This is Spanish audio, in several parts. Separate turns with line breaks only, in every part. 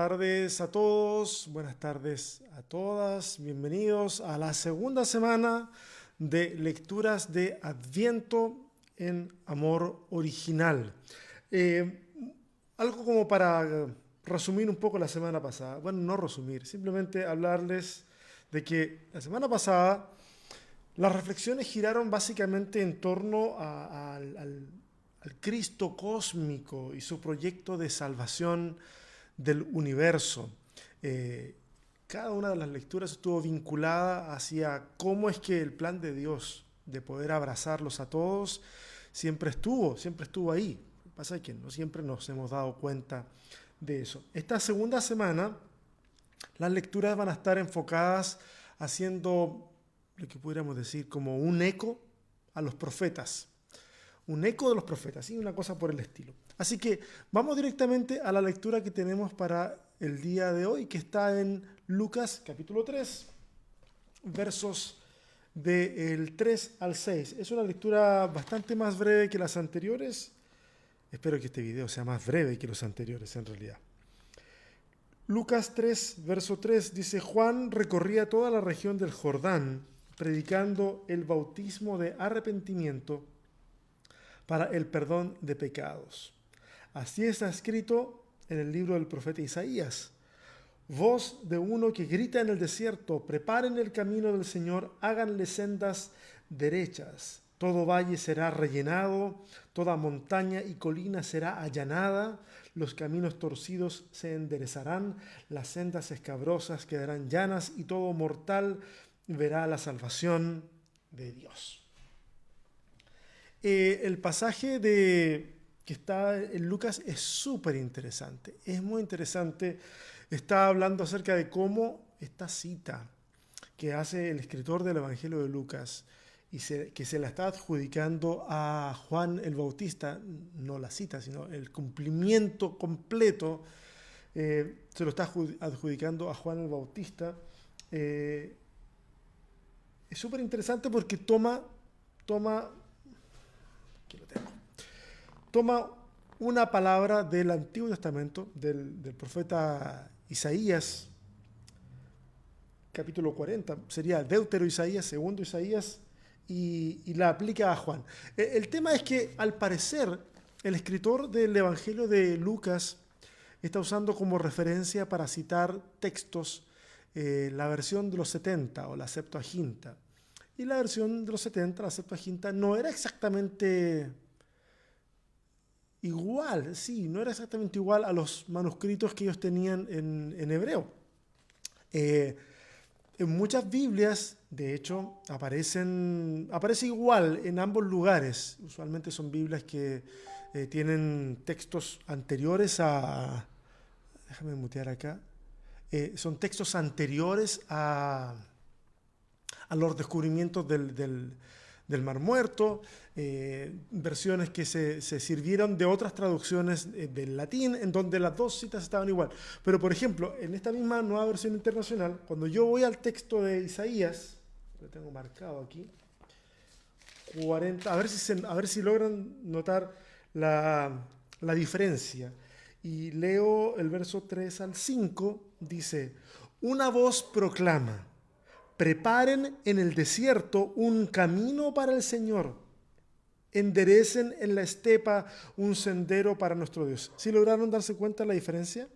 tardes a todos, buenas tardes a todas, bienvenidos a la segunda semana de lecturas de Adviento en Amor Original. Algo como para resumir un poco la semana pasada, bueno, no resumir, simplemente hablarles de que la semana pasada las reflexiones giraron básicamente en torno al Cristo cósmico y su proyecto de salvación del universo. Cada una de las lecturas estuvo vinculada hacia cómo es que el plan de Dios de poder abrazarlos a todos siempre estuvo ahí. Lo que pasa es que no siempre nos hemos dado cuenta de eso. Esta segunda semana las lecturas van a estar enfocadas haciendo lo que pudiéramos decir como un eco a los profetas. Un eco de los profetas, y una cosa por el estilo. Así que vamos directamente a la lectura que tenemos para el día de hoy, que está en Lucas capítulo 3, versos del 3 al 6. Es una lectura bastante más breve que las anteriores. Espero que este video sea más breve que los anteriores en realidad. Lucas 3, verso 3 dice: Juan recorría toda la región del Jordán, predicando el bautismo de arrepentimiento para el perdón de pecados. Así está escrito en el libro del profeta Isaías. Voz de uno que grita en el desierto: preparen el camino del Señor, háganle sendas derechas. Todo valle será rellenado, toda montaña y colina será allanada, los caminos torcidos se enderezarán, las sendas escabrosas quedarán llanas y todo mortal verá la salvación de Dios. El pasaje que está en Lucas es súper interesante, es muy interesante. Está hablando acerca de cómo esta cita que hace el escritor del Evangelio de Lucas y que se la está adjudicando a Juan el Bautista, no la cita, sino el cumplimiento completo, se lo está adjudicando a Juan el Bautista. Es súper interesante porque toma una palabra del Antiguo Testamento, del profeta Isaías, capítulo 40, sería Deutero Isaías, segundo Isaías, y la aplica a Juan. El tema es que, al parecer, el escritor del Evangelio de Lucas está usando como referencia para citar textos la versión de los 70 o la Septuaginta. Y la versión de los 70, la Septuaginta, no era exactamente igual, no era exactamente igual a los manuscritos que ellos tenían en hebreo. En muchas Biblias, de hecho, aparece igual en ambos lugares. Usualmente son Biblias que tienen textos anteriores a... Déjame mutear acá. Son textos anteriores a los descubrimientos del Mar Muerto, versiones que se sirvieron de otras traducciones del latín, en donde las dos citas estaban igual. Pero, por ejemplo, en esta misma nueva versión internacional, cuando yo voy al texto de Isaías, lo tengo marcado aquí, 40, a ver si logran notar la diferencia. Y leo el verso 3 al 5, dice: una voz proclama: preparen en el desierto un camino para el Señor. Enderecen en la estepa un sendero para nuestro Dios. ¿Sí lograron darse cuenta de la diferencia?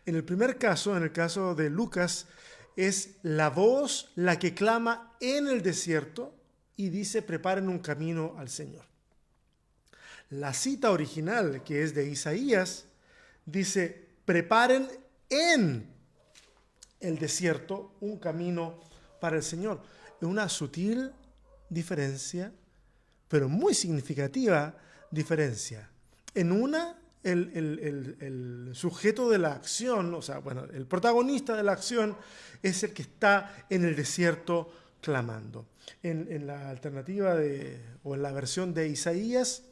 En el primer caso, en el caso de Lucas, es la voz la que clama en el desierto y dice: preparen un camino al Señor. La cita original, que es de Isaías, dice: preparen en el desierto un camino para el Señor. Es una sutil diferencia, pero muy significativa diferencia. En una, el sujeto de la acción, o sea, bueno, el protagonista de la acción es el que está en el desierto clamando. En la alternativa o en la versión de Isaías,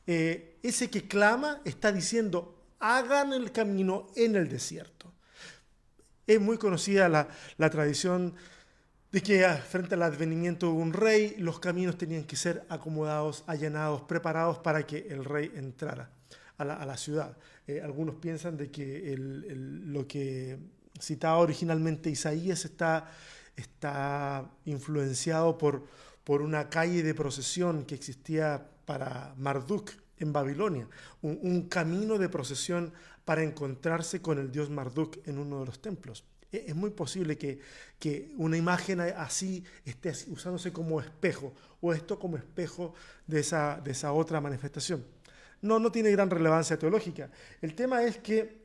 ese que clama está diciendo: hagan el camino en el desierto. Es muy conocida la tradición de que frente al advenimiento de un rey, los caminos tenían que ser acomodados, allanados, preparados para que el rey entrara a la ciudad. Algunos piensan de que lo que citaba originalmente Isaías está influenciado por una calle de procesión que existía para Marduk en Babilonia, un camino de procesión para encontrarse con el dios Marduk en uno de los templos. Es muy posible que una imagen así esté usándose como espejo, o esto como espejo de esa otra manifestación. No tiene gran relevancia teológica. El tema es que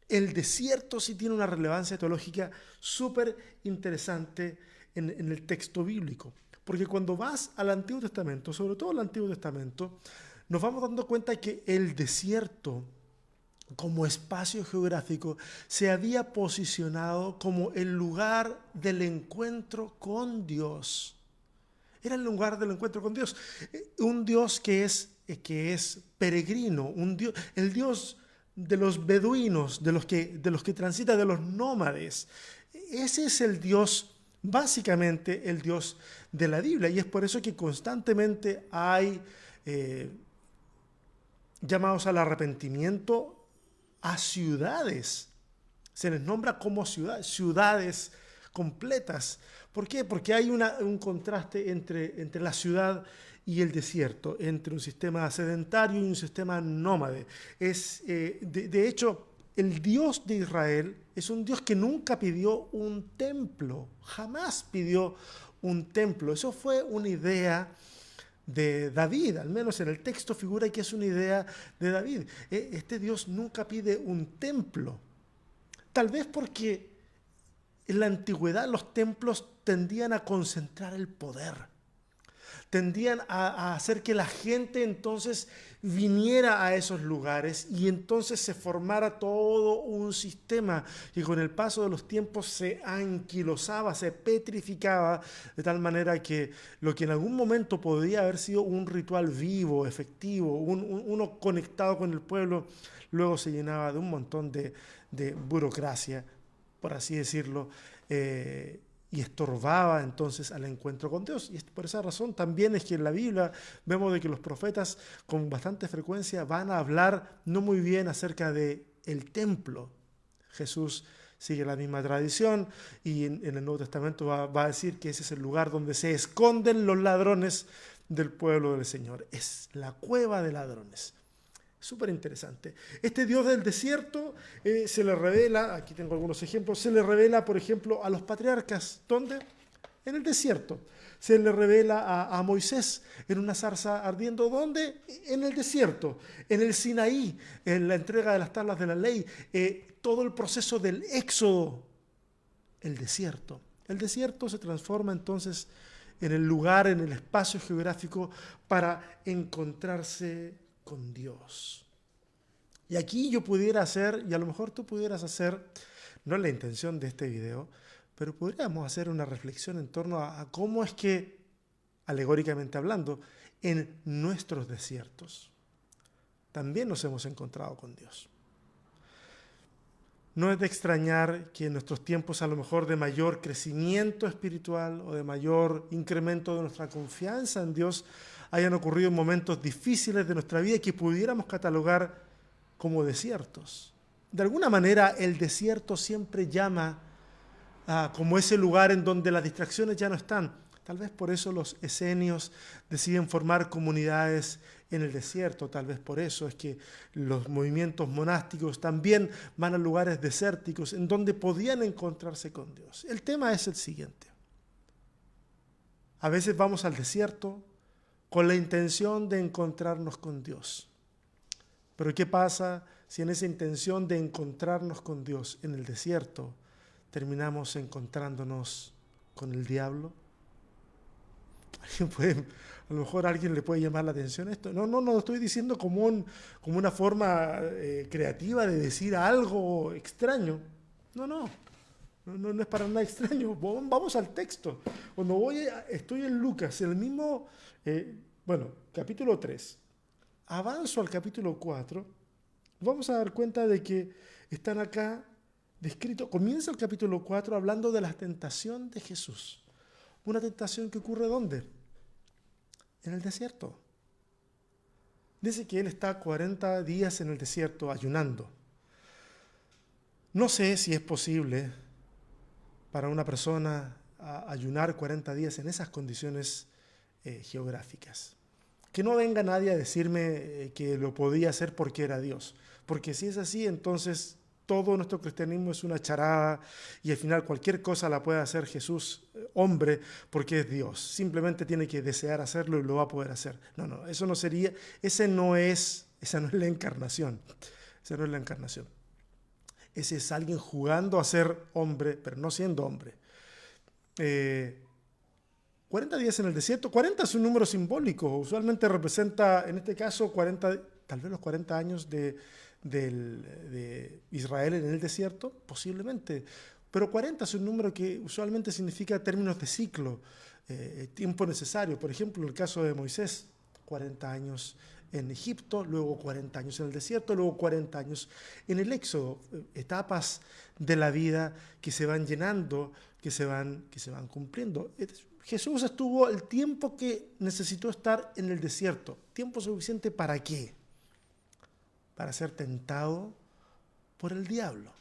el desierto sí tiene una relevancia teológica súper interesante en el texto bíblico. Porque cuando vas al Antiguo Testamento, sobre todo al Antiguo Testamento, nos vamos dando cuenta que el desierto, como espacio geográfico, se había posicionado como el lugar del encuentro con Dios. Era el lugar del encuentro con Dios. Un Dios que es peregrino, el Dios de los beduinos, de los que transitan, de los nómades. Ese es el Dios, básicamente el Dios de la Biblia. Y es por eso que constantemente hay llamados al arrepentimiento a ciudades. Se les nombra como ciudades completas. ¿Por qué? Porque hay un contraste entre la ciudad y el desierto, entre un sistema sedentario y un sistema nómade. De hecho, el Dios de Israel es un Dios que nunca pidió un templo, jamás pidió un templo. Eso fue una idea de David, al menos en el texto figura que es una idea de David. Este Dios nunca pide un templo, tal vez porque en la antigüedad los templos tendían a concentrar el poder, tendían a hacer que la gente entonces viniera a esos lugares y entonces se formara todo un sistema que con el paso de los tiempos se anquilosaba, se petrificaba, de tal manera que lo que en algún momento podría haber sido un ritual vivo, efectivo, uno conectado con el pueblo, luego se llenaba de un montón de burocracia, por así decirlo, y estorbaba entonces al encuentro con Dios. Y por esa razón también es que en la Biblia vemos de que los profetas con bastante frecuencia van a hablar no muy bien acerca del templo. Jesús sigue la misma tradición y en el Nuevo Testamento va a decir que ese es el lugar donde se esconden los ladrones del pueblo del Señor. Es la cueva de ladrones. Súper interesante. Este Dios del desierto se le revela, aquí tengo algunos ejemplos, se le revela, por ejemplo, a los patriarcas. ¿Dónde? En el desierto. Se le revela a Moisés en una zarza ardiendo. ¿Dónde? En el desierto. En el Sinaí, en la entrega de las tablas de la ley, todo el proceso del éxodo. El desierto. El desierto se transforma entonces en el lugar, en el espacio geográfico para encontrarse con Dios. Y aquí yo pudiera hacer, y a lo mejor tú pudieras hacer, no es la intención de este video, pero podríamos hacer una reflexión en torno a cómo es que, alegóricamente hablando, en nuestros desiertos también nos hemos encontrado con Dios. No es de extrañar que en nuestros tiempos a lo mejor de mayor crecimiento espiritual o de mayor incremento de nuestra confianza en Dios hayan ocurrido momentos difíciles de nuestra vida que pudiéramos catalogar como desiertos. De alguna manera el desierto siempre llama como ese lugar en donde las distracciones ya no están. Tal vez por eso los esenios deciden formar comunidades en el desierto, tal vez por eso es que los movimientos monásticos también van a lugares desérticos en donde podían encontrarse con Dios. El tema es el siguiente. A veces vamos al desierto con la intención de encontrarnos con Dios. Pero ¿qué pasa si en esa intención de encontrarnos con Dios en el desierto terminamos encontrándonos con el diablo? A lo mejor a alguien le puede llamar la atención esto. No lo estoy diciendo como una forma creativa de decir algo extraño. No es para nada extraño. Vamos al texto. Cuando estoy en Lucas, el mismo, capítulo 3, avanzo al capítulo 4, vamos a dar cuenta de que están acá descritos. Comienza el capítulo 4 hablando de la tentación de Jesús. Una tentación que ocurre ¿dónde? En el desierto. dice que él está 40 días en el desierto ayunando. No sé si es posible para una persona ayunar 40 días en esas condiciones geográficas. Que no venga nadie a decirme que lo podía hacer porque era Dios. Porque si es así, entonces todo nuestro cristianismo es una charada y al final cualquier cosa la puede hacer Jesús, hombre, porque es Dios. Simplemente tiene que desear hacerlo y lo va a poder hacer. No, eso no sería, esa no es la encarnación. Esa no es la encarnación. Ese es alguien jugando a ser hombre, pero no siendo hombre. 40 días en el desierto. 40 es un número simbólico. Usualmente representa, en este caso, 40, tal vez los 40 años de Israel en el desierto, posiblemente. Pero 40 es un número que usualmente significa términos de ciclo, tiempo necesario. Por ejemplo, en el caso de Moisés, 40 años en Egipto, luego 40 años en el desierto, luego 40 años en el Éxodo. Etapas de la vida que se van llenando, que se van cumpliendo. Jesús estuvo el tiempo que necesitó estar en el desierto. ¿Tiempo suficiente para qué? Para ser tentado por el diablo.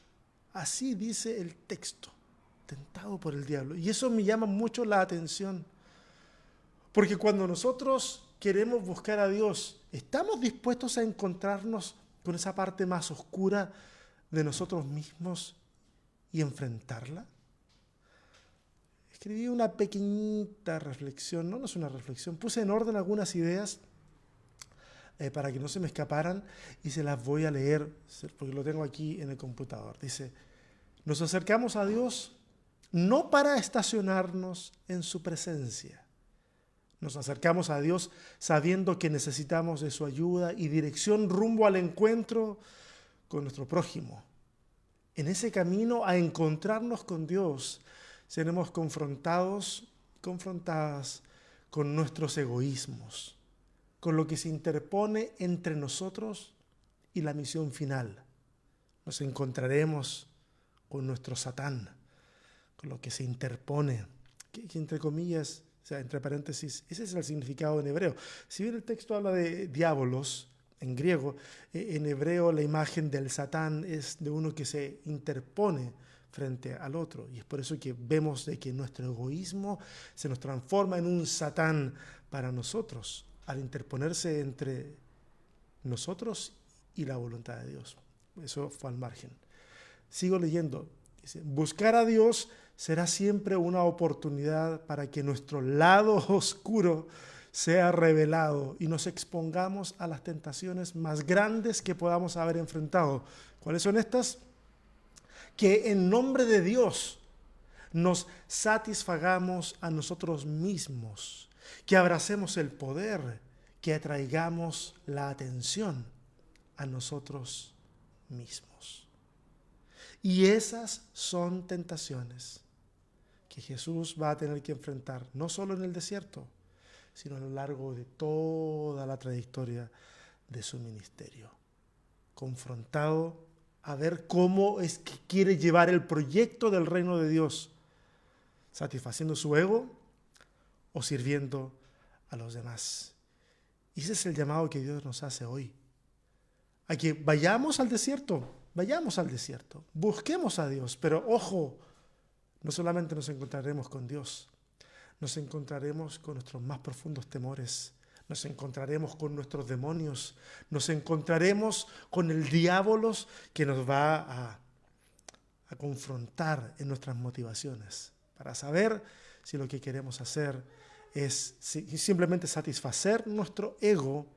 Así dice el texto, tentado por el diablo. Y eso me llama mucho la atención. Porque cuando nosotros queremos buscar a Dios, ¿estamos dispuestos a encontrarnos con esa parte más oscura de nosotros mismos y enfrentarla? Escribí una pequeñita reflexión, no es una reflexión, puse en orden algunas ideas para que no se me escaparan y se las voy a leer porque lo tengo aquí en el computador. Dice, nos acercamos a Dios no para estacionarnos en su presencia. Nos acercamos a Dios sabiendo que necesitamos de su ayuda y dirección rumbo al encuentro con nuestro prójimo. En ese camino a encontrarnos con Dios, seremos confrontadas con nuestros egoísmos, con lo que se interpone entre nosotros y la misión final. Nos encontraremos con nuestro Satán, con lo que se interpone, que entre comillas, o sea, entre paréntesis, ese es el significado en hebreo. Si bien el texto habla de diabolos, en griego, en hebreo la imagen del Satán es de uno que se interpone frente al otro. Y es por eso que vemos de que nuestro egoísmo se nos transforma en un Satán para nosotros, al interponerse entre nosotros y la voluntad de Dios. Eso fue al margen. Sigo leyendo. Dice, buscar a Dios será siempre una oportunidad para que nuestro lado oscuro sea revelado y nos expongamos a las tentaciones más grandes que podamos haber enfrentado. ¿Cuáles son estas? Que en nombre de Dios nos satisfagamos a nosotros mismos, que abracemos el poder, que atraigamos la atención a nosotros mismos. Y esas son tentaciones que Jesús va a tener que enfrentar, no solo en el desierto, sino a lo largo de toda la trayectoria de su ministerio. Confrontado a ver cómo es que quiere llevar el proyecto del reino de Dios, satisfaciendo su ego o sirviendo a los demás. Y ese es el llamado que Dios nos hace hoy. A que vayamos al desierto, busquemos a Dios, pero ojo, no solamente nos encontraremos con Dios, nos encontraremos con nuestros más profundos temores, nos encontraremos con nuestros demonios, nos encontraremos con el diablo que nos va a confrontar en nuestras motivaciones para saber si lo que queremos hacer es simplemente satisfacer nuestro ego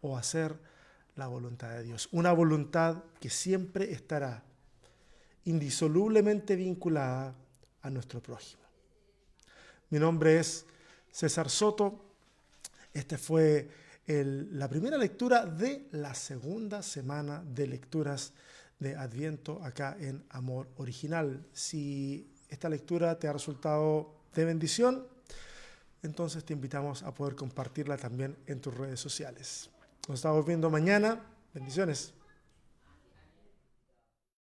o hacer la voluntad de Dios. Una voluntad que siempre estará indisolublemente vinculada a nuestro prójimo. Mi nombre es César Soto. Esta fue la primera lectura de la segunda semana de lecturas de Adviento acá en Amor Original. Si esta lectura te ha resultado de bendición, entonces te invitamos a poder compartirla también en tus redes sociales. Nos estamos viendo mañana. Bendiciones.